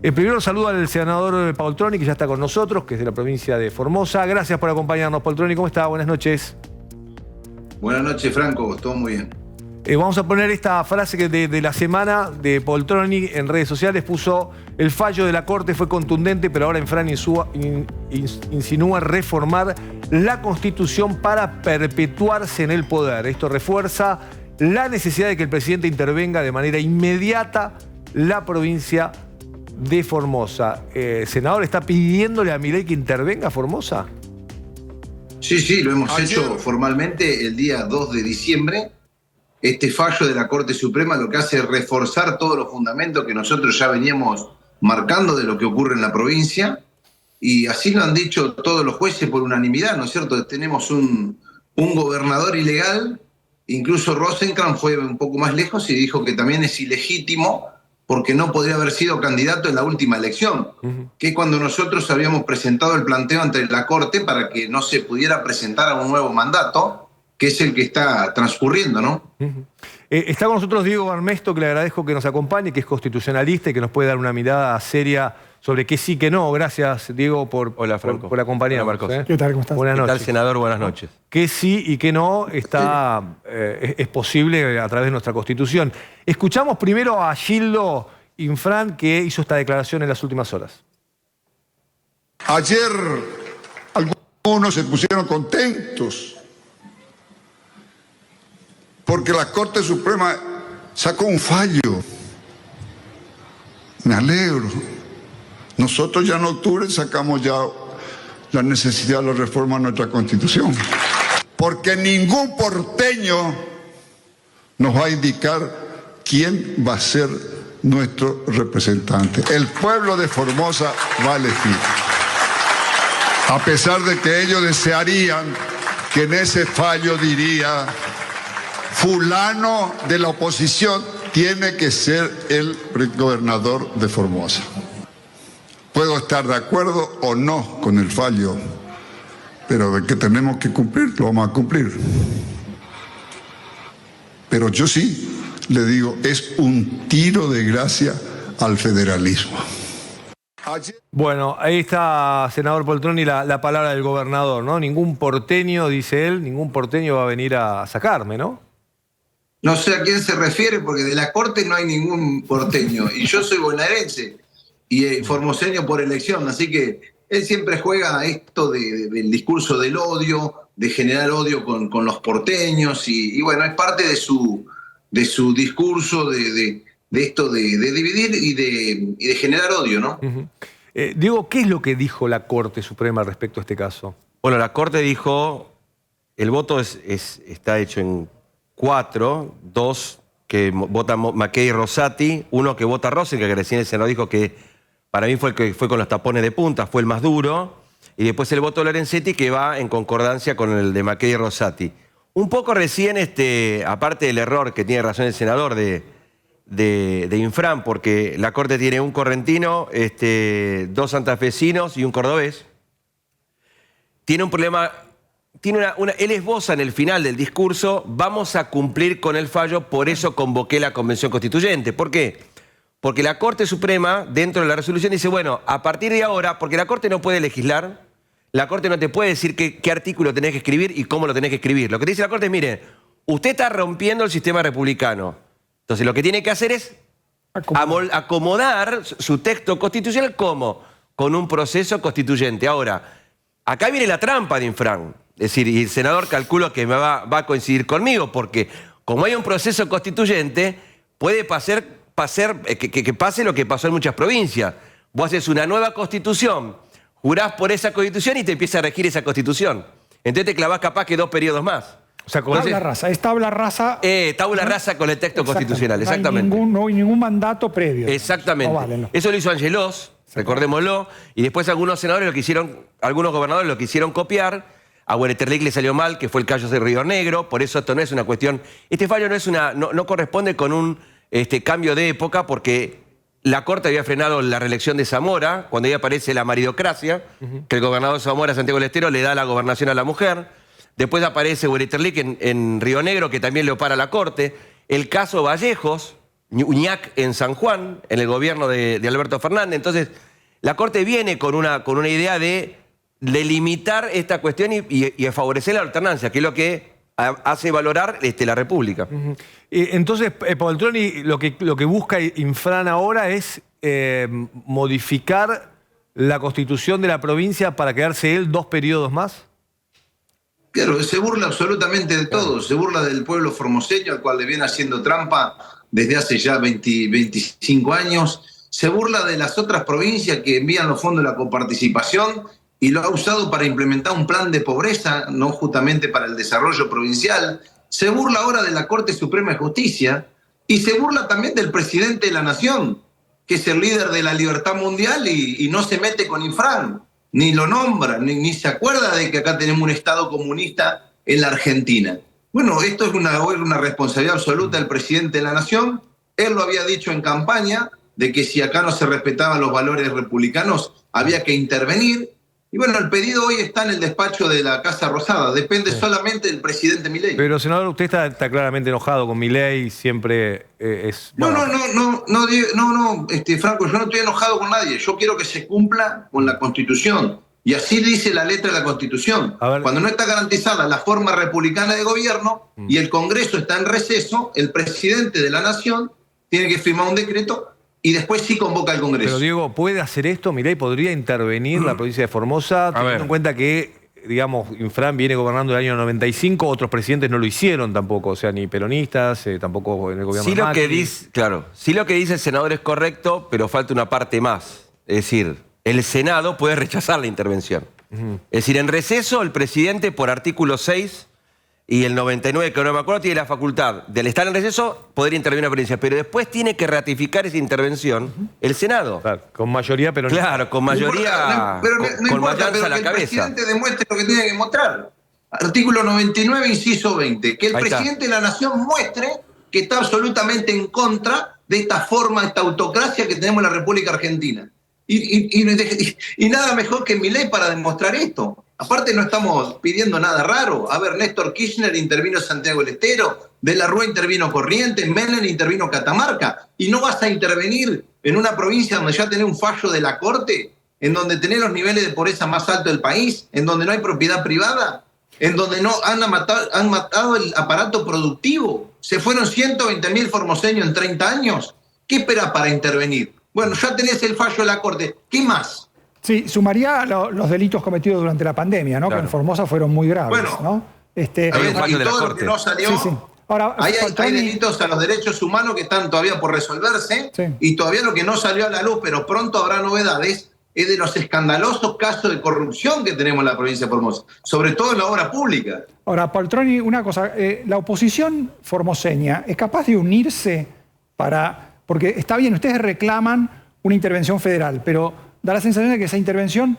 Primero saludo al senador Poltroni, que ya está con nosotros, que es de la provincia de Formosa. Gracias por acompañarnos, Poltroni. ¿Cómo está? Buenas noches. Buenas noches, Franco. Todo muy bien. Vamos a poner esta frase que de la semana de Poltroni en redes sociales. Puso: el fallo de la Corte fue contundente, pero ahora Infran insinúa reformar la Constitución para perpetuarse en el poder. Esto refuerza la necesidad de que el presidente intervenga de manera inmediata la provincia de Formosa. Senador, ¿está pidiéndole a Milei que intervenga a Formosa? Sí, lo hemos hecho formalmente el día 2 de diciembre. Este fallo de la Corte Suprema lo que hace es reforzar todos los fundamentos que nosotros ya veníamos marcando de lo que ocurre en la provincia, y así lo han dicho todos los jueces por unanimidad, ¿no es cierto? Tenemos un gobernador ilegal, incluso Rosenkrantz fue un poco más lejos y dijo que también es ilegítimo porque no podría haber sido candidato en la última elección, que cuando nosotros habíamos presentado el planteo ante la Corte para que no se pudiera presentar a un nuevo mandato, que es el que está transcurriendo, ¿no? Está con nosotros Diego Armesto, que le agradezco que nos acompañe, que es constitucionalista y que nos puede dar una mirada seria sobre qué sí, qué no. Gracias, Diego, por acompañarnos. Hola, Marcos. ¿Qué tal? ¿Cómo estás? Buenas noches. ¿Qué tal, senador? Buenas noches. Qué sí y qué no es posible a través de nuestra Constitución. Escuchamos primero a Gildo Infran, que hizo esta declaración en las últimas horas. Ayer algunos se pusieron contentos porque la Corte Suprema sacó un fallo. Me alegro. Nosotros ya en octubre sacamos ya la necesidad de la reforma a nuestra Constitución. Porque ningún porteño nos va a indicar quién va a ser nuestro representante. El pueblo de Formosa va a elegir. A pesar de que ellos desearían que en ese fallo diría: fulano de la oposición tiene que ser el gobernador de Formosa. Puedo estar de acuerdo o no con el fallo, pero de que tenemos que cumplir, lo vamos a cumplir. Pero yo sí le digo, es un tiro de gracia al federalismo. Bueno, ahí está, senador Poltroni, la palabra del gobernador, ¿no? Ningún porteño, dice él, ningún porteño va a venir a sacarme, ¿no? No sé a quién se refiere, porque de la Corte no hay ningún porteño. Y yo soy bonaerense y formoseño por elección, así que él siempre juega a esto del discurso del odio, de generar odio con los porteños, y bueno, es parte de su discurso de esto de dividir y de generar odio, ¿no? Diego, ¿qué es lo que dijo la Corte Suprema respecto a este caso? Bueno, la Corte dijo, el voto está hecho en 4, 2 que vota Mackey y Rosati, 1 que vota Rosenkrantz, que recién el senador dijo que para mí fue el que fue con los tapones de punta, fue el más duro, y después el voto de Lorenzetti, que va en concordancia con el de Mackey y Rosati. Un poco recién, aparte del error que tiene razón el senador de Infran, porque la Corte tiene un correntino, 2 santafesinos y un cordobés, tiene un problema. Él esboza en el final del discurso: vamos a cumplir con el fallo, por eso convoqué la Convención Constituyente. ¿Por qué? Porque la Corte Suprema, dentro de la resolución, dice, bueno, a partir de ahora, porque la Corte no puede legislar, la Corte no te puede decir qué artículo tenés que escribir y cómo lo tenés que escribir. Lo que te dice la Corte es, mire, usted está rompiendo el sistema republicano. Entonces lo que tiene que hacer es acomodar su texto constitucional, ¿cómo? Con un proceso constituyente. Ahora, acá viene la trampa de Infran. Es decir, y el senador calculo que va a coincidir conmigo, porque como hay un proceso constituyente, puede que pase lo que pasó en muchas provincias. Vos haces una nueva constitución, jurás por esa constitución y te empieza a regir esa constitución. Entonces te clavás capaz que 2 periodos más. O sea, tabla rasa, es tabla rasa. Tabla rasa con el texto constitucional, exactamente. No hay ningún mandato previo. Exactamente. No vale, no. Eso lo hizo Angelós, recordémoslo, y después algunos senadores algunos gobernadores lo quisieron copiar. A Huereterlic le salió mal, que fue el caso de Río Negro, por eso esto no es una cuestión. Este fallo no corresponde con un cambio de época, porque la Corte había frenado la reelección de Zamora, cuando ahí aparece la maridocracia, que el gobernador de Zamora, Santiago del Estero, le da la gobernación a la mujer. Después aparece Huereterlic en Río Negro, que también le opara la Corte. El caso Vallejos, Uñac en San Juan, en el gobierno de Alberto Fernández. Entonces, la Corte viene con una idea de delimitar esta cuestión y favorecer la alternancia, que es lo que hace valorar la República. Entonces, Poltroni lo que busca Infran ahora es modificar la constitución de la provincia para quedarse él 2 periodos más. Claro, se burla absolutamente de todo, se burla del pueblo formoseño, al cual le viene haciendo trampa desde hace ya 25 años, se burla de las otras provincias que envían los fondos de la coparticipación y lo ha usado para implementar un plan de pobreza, no justamente para el desarrollo provincial. Se burla ahora de la Corte Suprema de Justicia y se burla también del presidente de la Nación, que es el líder de la libertad mundial y no se mete con Infran, ni lo nombra, ni se acuerda de que acá tenemos un Estado comunista en la Argentina. Bueno, esto es una responsabilidad absoluta del presidente de la Nación. Él lo había dicho en campaña, de que si acá no se respetaban los valores republicanos, había que intervenir. Y bueno, el pedido hoy está en el despacho de la Casa Rosada. Depende solamente del presidente Milei. Pero, senador, usted está claramente enojado con Milei, siempre es... No, Franco, yo no estoy enojado con nadie. Yo quiero que se cumpla con la Constitución. Y así dice la letra de la Constitución. Cuando no está garantizada la forma republicana de gobierno y el Congreso está en receso, el presidente de la Nación tiene que firmar un decreto y después sí convoca al Congreso. Pero, Diego, ¿puede hacer esto? Milei podría intervenir la provincia de Formosa, teniendo en cuenta que, digamos, Infran viene gobernando el año 95, otros presidentes no lo hicieron tampoco, o sea, ni peronistas, tampoco en el gobierno de Macri. Sí, lo que dice el senador es correcto, pero falta una parte más. Es decir, el Senado puede rechazar la intervención. Es decir, en receso, el presidente, por artículo 6 y el 99, que no me acuerdo, tiene la facultad del estar en receso, poder intervenir en la provincia, pero después tiene que ratificar esa intervención el Senado. Claro, con mayoría peronista. Claro, con mayoría, con matanza a la cabeza. Que el presidente demuestre lo que tiene que mostrar. Artículo 99, inciso 20. Que el presidente de la Nación muestre que está absolutamente en contra de esta forma, esta autocracia que tenemos en la República Argentina. Y nada mejor que Milei para demostrar esto. Aparte no estamos pidiendo nada raro. A ver, Néstor Kirchner intervino en Santiago del Estero, De la Rúa intervino Corrientes, Menem intervino Catamarca. Y no vas a intervenir en una provincia donde ya tenés un fallo de la Corte, en donde tenés los niveles de pobreza más altos del país, en donde no hay propiedad privada, en donde no han matado el aparato productivo. Se fueron 120.000 formoseños en 30 años. ¿Qué esperás para intervenir? Bueno, ya tenés el fallo de la Corte. ¿Qué más? Sí, sumaría los delitos cometidos durante la pandemia, ¿no? Claro. Que en Formosa fueron muy graves, bueno, ¿no? Y todo lo que no salió. Sí, sí. Ahora, hay delitos a los derechos humanos que están todavía por resolverse, sí. Y todavía lo que no salió a la luz, pero pronto habrá novedades, es de los escandalosos casos de corrupción que tenemos en la provincia de Formosa, sobre todo en la obra pública. Ahora, Poltroni, una cosa, la oposición formoseña es capaz de unirse porque está bien, ustedes reclaman una intervención federal, pero da la sensación de que esa intervención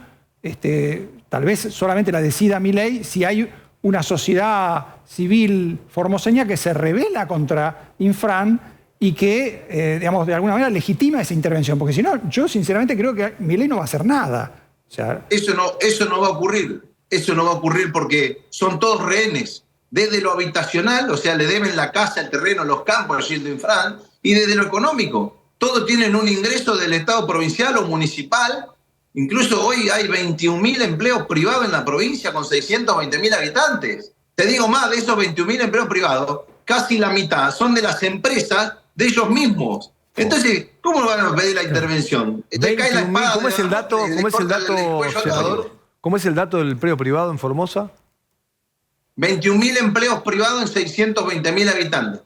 tal vez solamente la decida Milei si hay una sociedad civil formoseña que se rebela contra Infran y que, digamos, de alguna manera legitima esa intervención. Porque si no, yo sinceramente creo que Milei no va a hacer nada. O sea, eso no va a ocurrir. Eso no va a ocurrir porque son todos rehenes. Desde lo habitacional, o sea, le deben la casa, el terreno, los campos, yendo Infran, y desde lo económico. Todos tienen un ingreso del Estado provincial o municipal. Incluso hoy hay 21.000 empleos privados en la provincia con 620.000 habitantes. Te digo más, de esos 21.000 empleos privados, casi la mitad son de las empresas de ellos mismos. Entonces, ¿cómo van a pedir la intervención? Te cae la espada. ¿Cómo es el dato? ¿Cómo es el dato del empleo privado en Formosa? 21.000 empleos privados en 620.000 habitantes.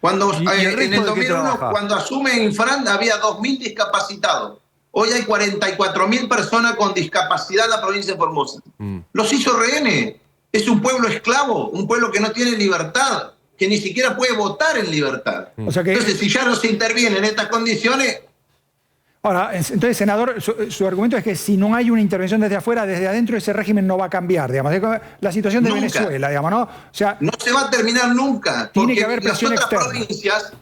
Cuando, en el 2001, cuando asume Infran, había 2.000 discapacitados. Hoy hay 44.000 personas con discapacidad en la provincia de Formosa. Los hizo rehenes. Es un pueblo esclavo, un pueblo que no tiene libertad, que ni siquiera puede votar en libertad. O sea que, entonces, si ya no se interviene en estas condiciones... Ahora, entonces, senador, su argumento es que si no hay una intervención desde afuera, desde adentro, ese régimen no va a cambiar, digamos. La situación de Venezuela, digamos, ¿no? O sea, no se va a terminar nunca. Tiene que haber presión externa. Las otras provincias,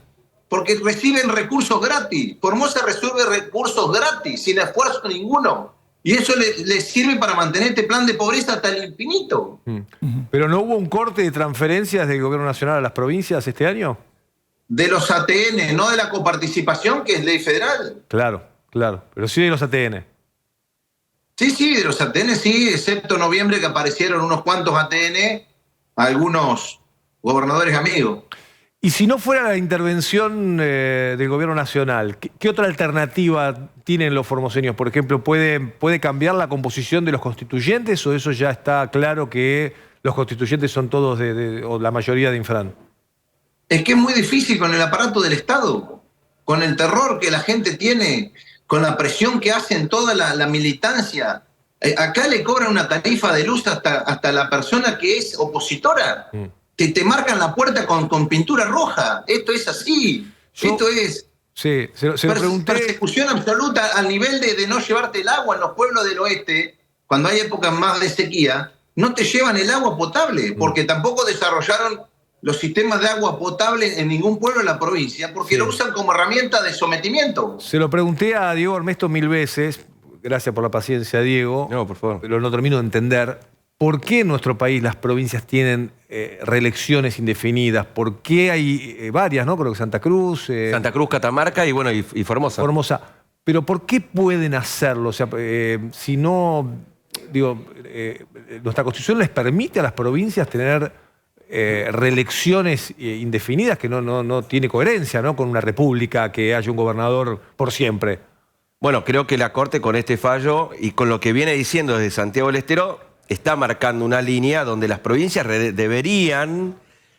porque reciben recursos gratis. Formosa recibe recursos gratis, sin esfuerzo ninguno. Y eso le sirve para mantener este plan de pobreza hasta el infinito. ¿Pero no hubo un corte de transferencias del gobierno nacional a las provincias este año? de los ATN, no de la coparticipación, que es ley federal. Claro, claro. Pero sí de los ATN. Sí, de los ATN sí, excepto noviembre que aparecieron unos cuantos ATN, algunos gobernadores amigos. Y si no fuera la intervención del gobierno nacional, ¿qué otra alternativa tienen los formoseños? Por ejemplo, ¿puede cambiar la composición de los constituyentes o eso ya está claro que los constituyentes son todos o la mayoría de Infran? Es que es muy difícil con el aparato del Estado, con el terror que la gente tiene, con la presión que hacen toda la militancia. Acá le cobran una tarifa de luz hasta la persona que es opositora. Te marcan la puerta con pintura roja. Esto es así. Esto es Sí, se lo pregunté. Persecución absoluta al nivel de no llevarte el agua en los pueblos del oeste, cuando hay épocas más de sequía, no te llevan el agua potable, porque tampoco desarrollaron los sistemas de agua potable en ningún pueblo de la provincia, porque lo usan como herramienta de sometimiento. Se lo pregunté a Diego Armesto 1000 veces, gracias por la paciencia, Diego. No, por favor. Pero no termino de entender por qué en nuestro país las provincias tienen reelecciones indefinidas. ¿Por qué hay varias, no? Creo que Santa Cruz. Santa Cruz, Catamarca y bueno, y Formosa. Formosa. Pero ¿por qué pueden hacerlo? O sea, si no, digo, nuestra Constitución les permite a las provincias tener reelecciones indefinidas, que no tiene coherencia, ¿no? Con una república que haya un gobernador por siempre. Bueno, creo que la Corte con este fallo y con lo que viene diciendo desde Santiago del Estero está marcando una línea donde las provincias deberían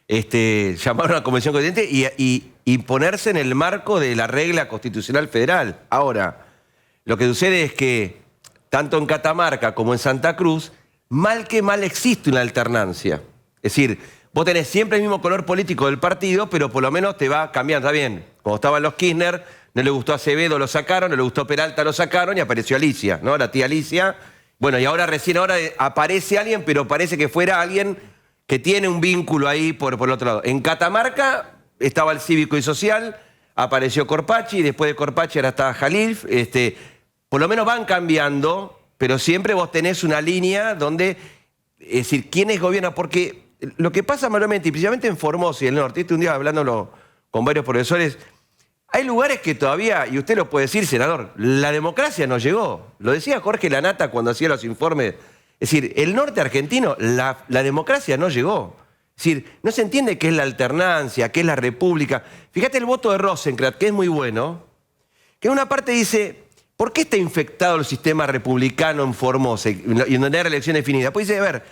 llamar a una convención constituyente y ponerse en el marco de la regla constitucional federal. Ahora, lo que sucede es que tanto en Catamarca como en Santa Cruz, mal que mal existe una alternancia. Es decir, vos tenés siempre el mismo color político del partido, pero por lo menos te va cambiando. Está bien, como estaban los Kirchner, no le gustó a Acevedo, lo sacaron, no le gustó Peralta, lo sacaron y apareció Alicia, ¿no? La tía Alicia. Bueno, y ahora recién aparece alguien, pero parece que fuera alguien que tiene un vínculo ahí por el otro lado. En Catamarca estaba el Cívico y Social, apareció Corpachi, y después de Corpachi ahora estaba Jalil. Por lo menos van cambiando, pero siempre vos tenés una línea donde, es decir, ¿quiénes gobiernan? Porque lo que pasa mayormente, y principalmente en Formosa y el norte, un día hablándolo con varios profesores, hay lugares que todavía, y usted lo puede decir, senador, la democracia no llegó. Lo decía Jorge Lanata cuando hacía los informes. Es decir, el norte argentino, la democracia no llegó. Es decir, no se entiende qué es la alternancia, qué es la república. Fíjate el voto de Rosenkrantz, que es muy bueno, que en una parte dice, ¿por qué está infectado el sistema republicano en Formosa y en donde hay elección definida? Pues dice, a ver,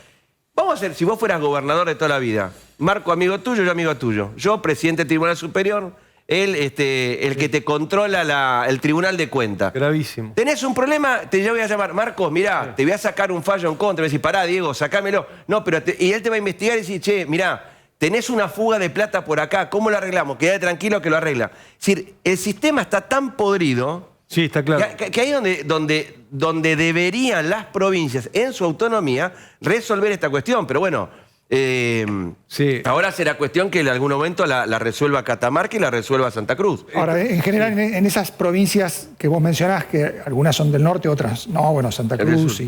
vamos a hacer, si vos fueras gobernador de toda la vida, Marco amigo tuyo, yo amigo tuyo, yo presidente del Tribunal Superior, él, el que te controla el Tribunal de Cuentas. Gravísimo. Tenés un problema, yo voy a llamar, Marcos, mirá, te voy a sacar un fallo en contra. Me decís, pará, Diego, sacámelo. No, pero y él te va a investigar y decir, che, mirá, tenés una fuga de plata por acá, ¿cómo lo arreglamos? Quédate tranquilo que lo arregla. Es decir, el sistema está tan podrido. Sí, está claro. Que ahí donde deberían las provincias, en su autonomía, resolver esta cuestión. Pero bueno, ahora será cuestión que en algún momento la resuelva Catamarca y la resuelva Santa Cruz. Ahora, en general, en esas provincias que vos mencionás, que algunas son del norte, otras no, bueno, Santa Cruz.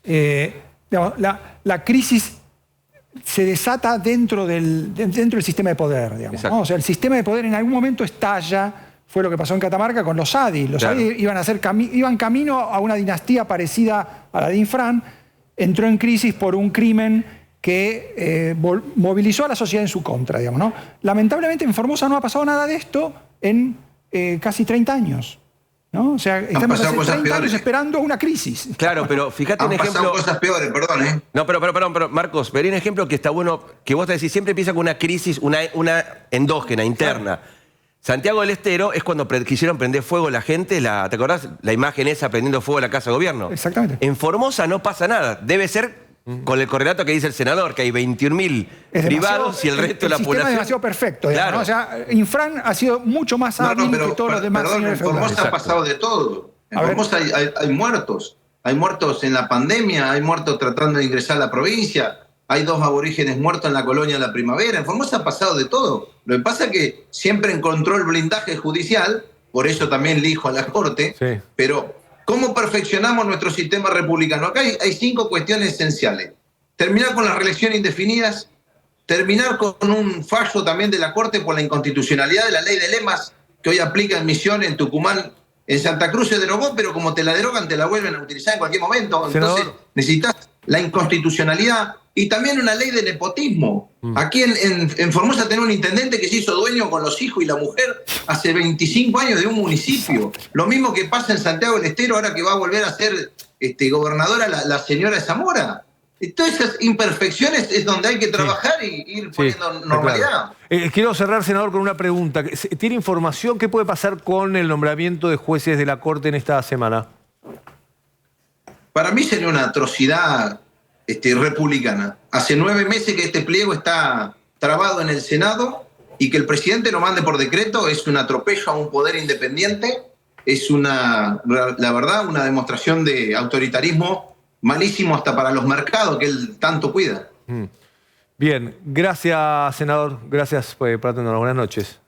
Digamos, la crisis se desata dentro del sistema de poder, digamos, ¿no? O sea, el sistema de poder en algún momento estalla. Fue lo que pasó en Catamarca con los ADI. Los ADI iban camino a una dinastía parecida a la de Infran. Entró en crisis por un crimen que movilizó a la sociedad en su contra, digamos, ¿no? Lamentablemente en Formosa no ha pasado nada de esto en casi 30 años. ¿No? O sea, estamos hace 30 años esperando una crisis. Claro, pero fíjate un ejemplo. Han pasado cosas peores, perdón, No, pero Marcos, pero hay un ejemplo que está bueno, que vos te decís, siempre empieza con una crisis, una endógena, interna. Claro. Santiago del Estero es cuando quisieron prender fuego la gente, ¿te acordás? La imagen esa prendiendo fuego a la Casa de Gobierno. Exactamente. En Formosa no pasa nada. Debe ser con el correlato que dice el senador, que hay 21.000 privados y el resto de la población. El sistema es demasiado perfecto. Digamos, ¿no? O sea, Infran ha sido mucho más hábil que todos los demás. Perdón, en Formosa ha pasado de todo. En Formosa hay muertos. Hay muertos en la pandemia, hay muertos tratando de ingresar a la provincia. Hay 2 aborígenes muertos en la colonia La Primavera. En Formosa ha pasado de todo. Lo que pasa es que siempre encontró el blindaje judicial, por eso también elijo a la Corte. Sí. Pero, ¿cómo perfeccionamos nuestro sistema republicano? Acá hay 5 cuestiones esenciales. Terminar con las reelecciones indefinidas, terminar con un fallo también de la Corte por la inconstitucionalidad de la ley de lemas que hoy aplica en Misiones, en Tucumán, en Santa Cruz se derogó, pero como te la derogan, te la vuelven a utilizar en cualquier momento. Senador. Entonces necesitas la inconstitucionalidad y también una ley de nepotismo. Aquí en Formosa tenemos un intendente que se hizo dueño con los hijos y la mujer hace 25 años de un municipio. Lo mismo que pasa en Santiago del Estero, ahora que va a volver a ser gobernadora la señora Zamora. Todas esas imperfecciones es donde hay que trabajar y ir poniendo normalidad. Claro. Quiero cerrar, senador, con una pregunta. ¿Tiene información? ¿Qué puede pasar con el nombramiento de jueces de la Corte en esta semana? Para mí sería una atrocidad republicana. Hace 9 meses que este pliego está trabado en el Senado y que el presidente lo mande por decreto es un atropello a un poder independiente, es la verdad, una demostración de autoritarismo malísimo hasta para los mercados que él tanto cuida. Bien, gracias, senador. Gracias por atendernos. Buenas noches.